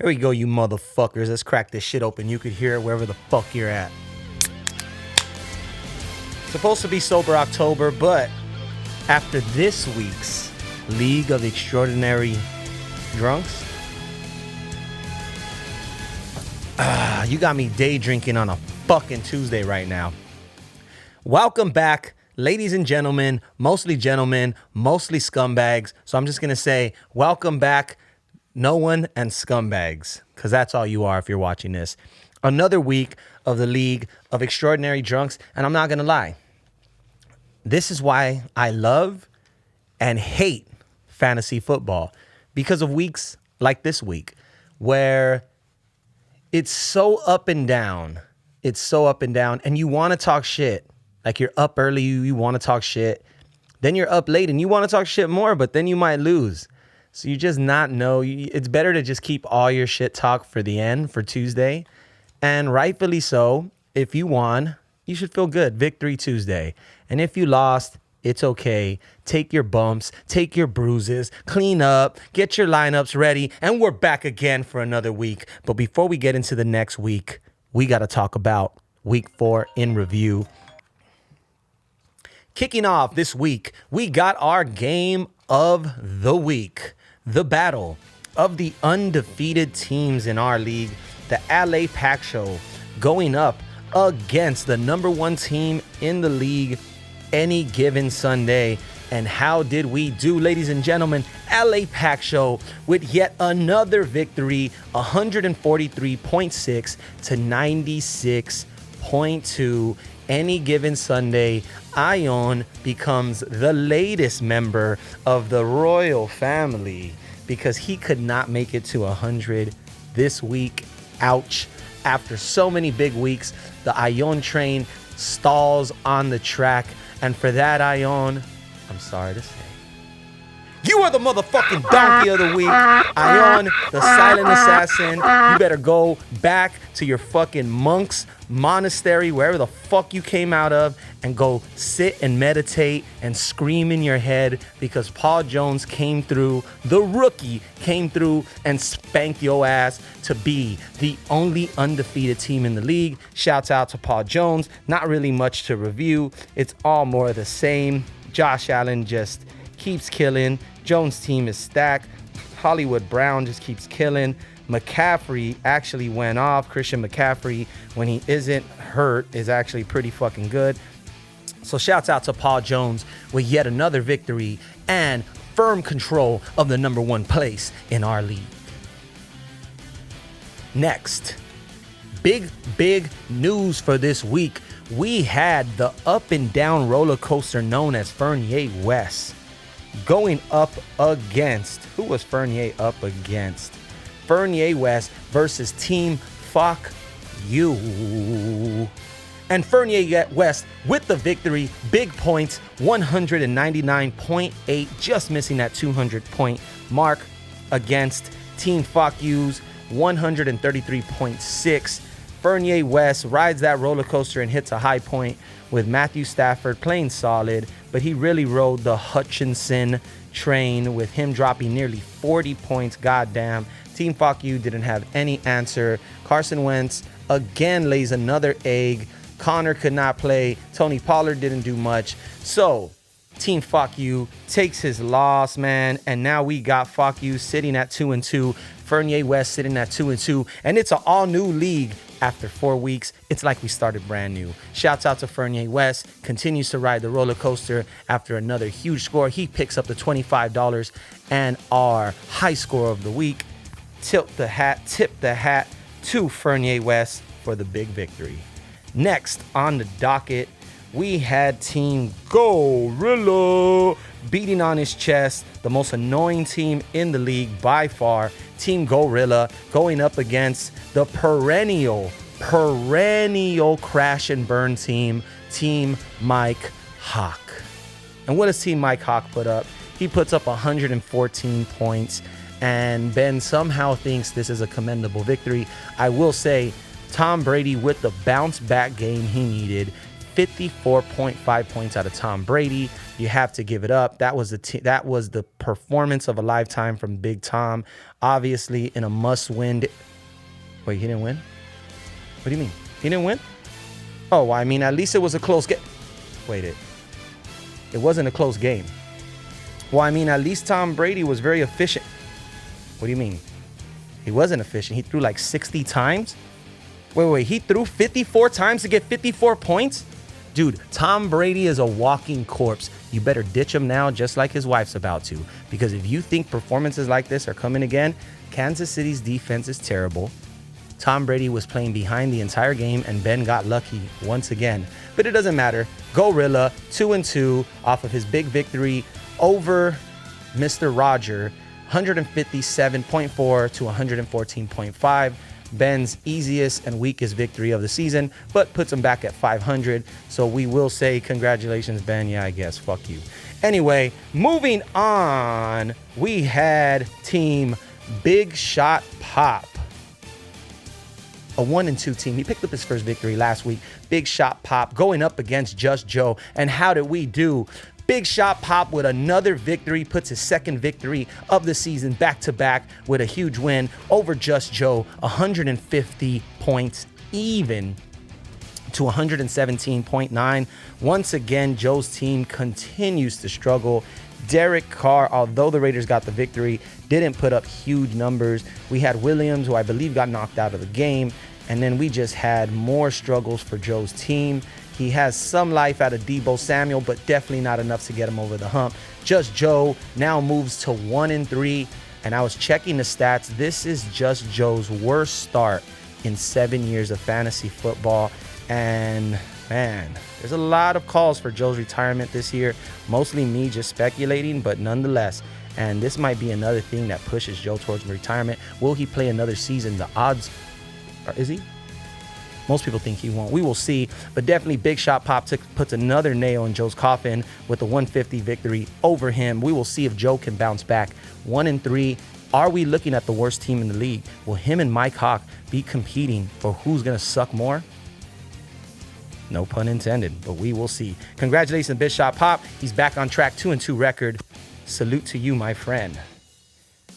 Here we go, you motherfuckers. Let's crack this shit open. You could hear it wherever the fuck you're at. Supposed to be Sober October, but after this week's League of Extraordinary Drunks, you got me day drinking on a fucking Tuesday right now. Welcome back, ladies and gentlemen, mostly scumbags. So I'm just going to say welcome back, no one and scumbags, because that's all you are if you're watching this. Another week of the League of Extraordinary Drunks, and I'm not going to lie. This is why I love and hate fantasy football, because of weeks like this week where it's so up and down. It's so up and down, and you want to talk shit. Like you're up early, you want to talk shit. Then you're up late and you want to talk shit more, but then you might lose. So you just not know. It's better to just keep all your shit talk for the end, for Tuesday. And rightfully so. If you won, you should feel good. Victory Tuesday. And if you lost, it's okay. Take your bumps, take your bruises, clean up, get your lineups ready, and we're back again for another week. But before we get into the next week, we got to talk about week 4 in review. Kicking off this week, we got our game of the week. The battle of the undefeated teams in our league, the LA Pack Show, going up against the number 1 team in the league any given Sunday. And how did we do, ladies and gentlemen? LA Pack Show with yet another victory, 143.6 to 96.2. Any given Sunday, Ion becomes the latest member of the royal family because he could not make it to 100 this week. Ouch. After so many big weeks, the Ion train stalls on the track. And for that, Ion, I'm sorry to say, you are the motherfucking donkey of the week. Ion, the silent assassin. You better go back to your fucking monk's monastery, wherever the fuck you came out of, and go sit and meditate and scream in your head because Paul Jones came through, the rookie came through and spanked your ass to be the only undefeated team in the league. Shouts out to Paul Jones. Not really much to review. It's all more of the same. Josh Allen just keeps killing. Jones' team is stacked. Hollywood Brown just keeps killing. McCaffrey actually went off. Christian McCaffrey, when he isn't hurt, is actually pretty fucking good. So shouts out to Paul Jones with yet another victory and firm control of the number 1 place in our league. Next, big news for this week. We had the up and down roller coaster known as Fernier West going up against, who was Fernier up against? Fernier West versus Team Fuck You. And Fernier West with the victory, big points, 199.8, just missing that 200 point mark against Team Fuck You's 133.6. Fernier West rides that roller coaster and hits a high point with Matthew Stafford playing solid, but he really rode the Hutchinson train with him dropping nearly 40 points. Goddamn. Team Fuck You didn't have any answer. Carson Wentz again lays another egg. Connor could not play. Tony Pollard didn't do much. So Team Fuck You takes his loss, man. And now we got Fuck You sitting at 2-2. Fernier West sitting at 2-2. And it's an all-new league. After 4 weeks, it's like we started brand new. Shouts out to Fernier West. Continues to ride the roller coaster after another huge score. He picks up the $25 and our high score of the week. Tip the hat to Fernier West for the big victory. Next on the docket, we had Team Gorilla beating on his chest, the most annoying team in the league by far. Team Gorilla going up against the perennial crash and burn team, Team Mike Hawk. And what does Team Mike Hawk put up? He puts up 114 points, and Ben somehow thinks this is a commendable victory. I will say, Tom Brady with the bounce back game he needed, 54.5 points out of Tom Brady. You have to give it up. That was the performance of a lifetime from Big Tom. Obviously, in a must-win. Wait, he didn't win? What do you mean? He didn't win? Oh, well, I mean, at least it was a close game. Wait, it wasn't a close game. Well, I mean, at least Tom Brady was very efficient. What do you mean? He wasn't efficient. He threw like 60 times. Wait. He threw 54 times to get 54 points? Dude, Tom Brady is a walking corpse. You better ditch him now, just like his wife's about to. Because if you think performances like this are coming again, Kansas City's defense is terrible. Tom Brady was playing behind the entire game, and Ben got lucky once again. But it doesn't matter. Gorilla, 2-2 off of his big victory over Mr. Roger, 157.4 to 114.5. Ben's easiest and weakest victory of the season, but puts him back at 500. So we will say congratulations, Ben. Yeah, I guess. Fuck you. Anyway, moving on, we had Team Big Shot Pop. A 1-2 team. He picked up his first victory last week. Big Shot Pop going up against Just Joe. And how did we do? Big Shot Pop with another victory, puts his second victory of the season back to back with a huge win over Just Joe. 150 points even to 117.9. Once again, Joe's team continues to struggle. Derek Carr, although the Raiders got the victory, didn't put up huge numbers. We had Williams, who I believe got knocked out of the game. And then we just had more struggles for Joe's team. He has some life out of Deebo Samuel, but definitely not enough to get him over the hump. Just Joe now moves to 1-3. And I was checking the stats. This is Just Joe's worst start in 7 years of fantasy football. And man, there's a lot of calls for Joe's retirement this year. Mostly me just speculating, but nonetheless. And this might be another thing that pushes Joe towards retirement. Will he play another season? The odds are, is he? Most people think he won't. We will see. But definitely Big Shot Pop puts another nail in Joe's coffin with a 150 victory over him. We will see if Joe can bounce back. 1-3. Are we looking at the worst team in the league? Will him and Mike Hawk be competing for who's going to suck more? No pun intended, but we will see. Congratulations, Big Shot Pop. He's back on track, 2-2 record. Salute to you, my friend.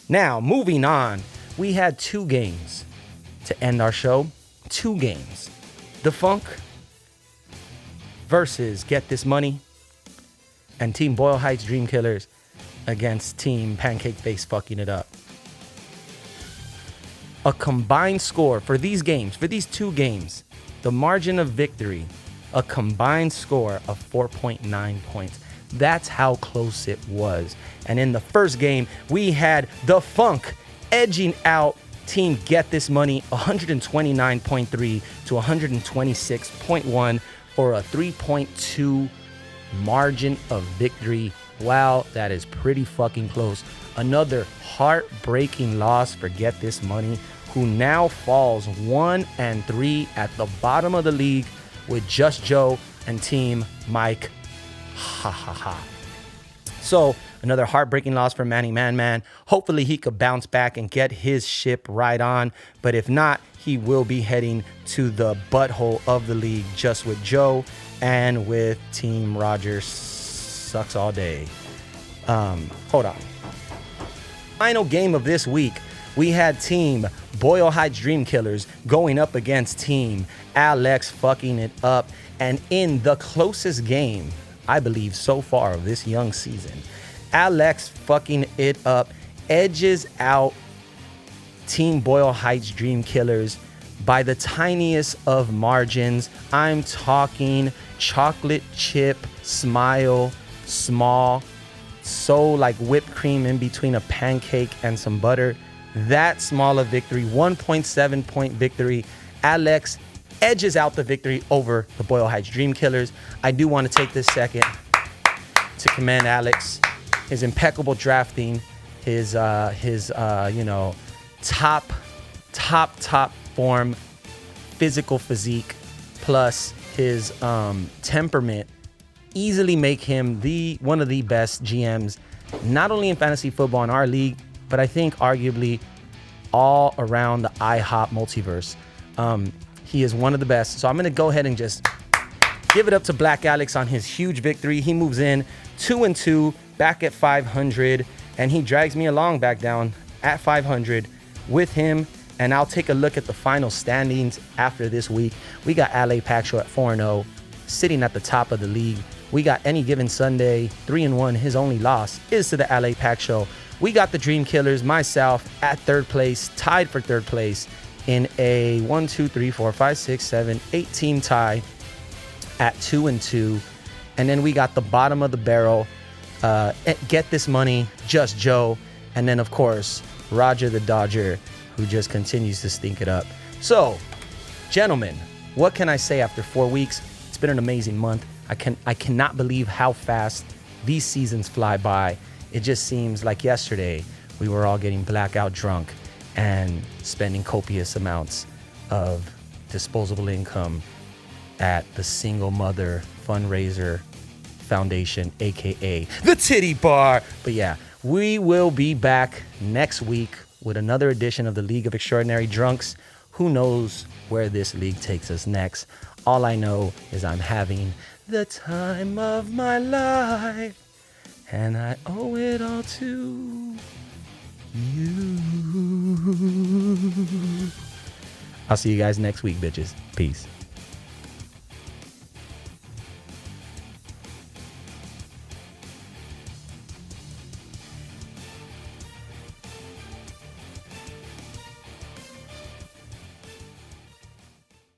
Now, moving on. We had 2 games to end our show. 2 games. The Funk versus Get This Money, and Team Boyle Heights Dream Killers against Team Pancake Face Fucking It Up. A combined score for these games, for these 2 games, the margin of victory, a combined score of 4.9 points. That's how close it was. And in the first game, we had the Funk edging out Team Get This Money 129.3 to 126.1 for a 3.2 margin of victory. Wow, that is pretty fucking close. Another heartbreaking loss for Get This Money, who now falls 1-3 at the bottom of the league with Just Joe and Team Mike. Ha ha ha. So another heartbreaking loss for Manny Man. Hopefully he could bounce back and get his ship right on. But if not, he will be heading to the butthole of the league just with Joe and with Team Rogers. Sucks all day. Hold on. Final game of this week, we had Team Boyle Heights Dream Killers going up against Team Alex Fucking It Up. And in the closest game, I believe, so far of this young season, Alex Fucking It Up edges out Team Boyle Heights Dream Killers by the tiniest of margins. I'm talking chocolate chip smile, small, so like whipped cream in between a pancake and some butter. That small of victory, 1.7 point victory. Alex edges out the victory over the Boyle Heights Dream Killers. I do want to take this second to commend Alex, his impeccable drafting, his top form, physical physique, plus his temperament easily make him one of the best GMs, not only in fantasy football in our league, but I think arguably all around the IHOP multiverse. He is one of the best. So I'm going to go ahead and just Give it up to Black Alex on his huge victory. He moves in 2-2, back at 500, and he drags me along back down at 500 with him. And I'll take a look at the final standings after this week. We got LA Pack Show at 4-0, sitting at the top of the league. We got Any Given Sunday, 3-1. His only loss is to the LA Pack Show. We got the Dream Killers, myself, at third place, tied for third place in a 1, 2, 3, 4, 5, 6, 7, 8 team tie at 2-2. And then we got the bottom of the barrel, Get This Money, Just Joe. And then, of course, Roger the Dodger, who just continues to stink it up. So, gentlemen, what can I say after 4 weeks? It's been an amazing month. I cannot believe how fast these seasons fly by. It just seems like yesterday we were all getting blackout drunk and spending copious amounts of disposable income at the Single Mother Fundraiser Foundation, aka the Titty Bar. But yeah, we will be back next week with another edition of the League of Extraordinary Drunks. Who knows where this league takes us next? All I know is I'm having the time of my life, and I owe it all to you. I'll see you guys next week, bitches. Peace.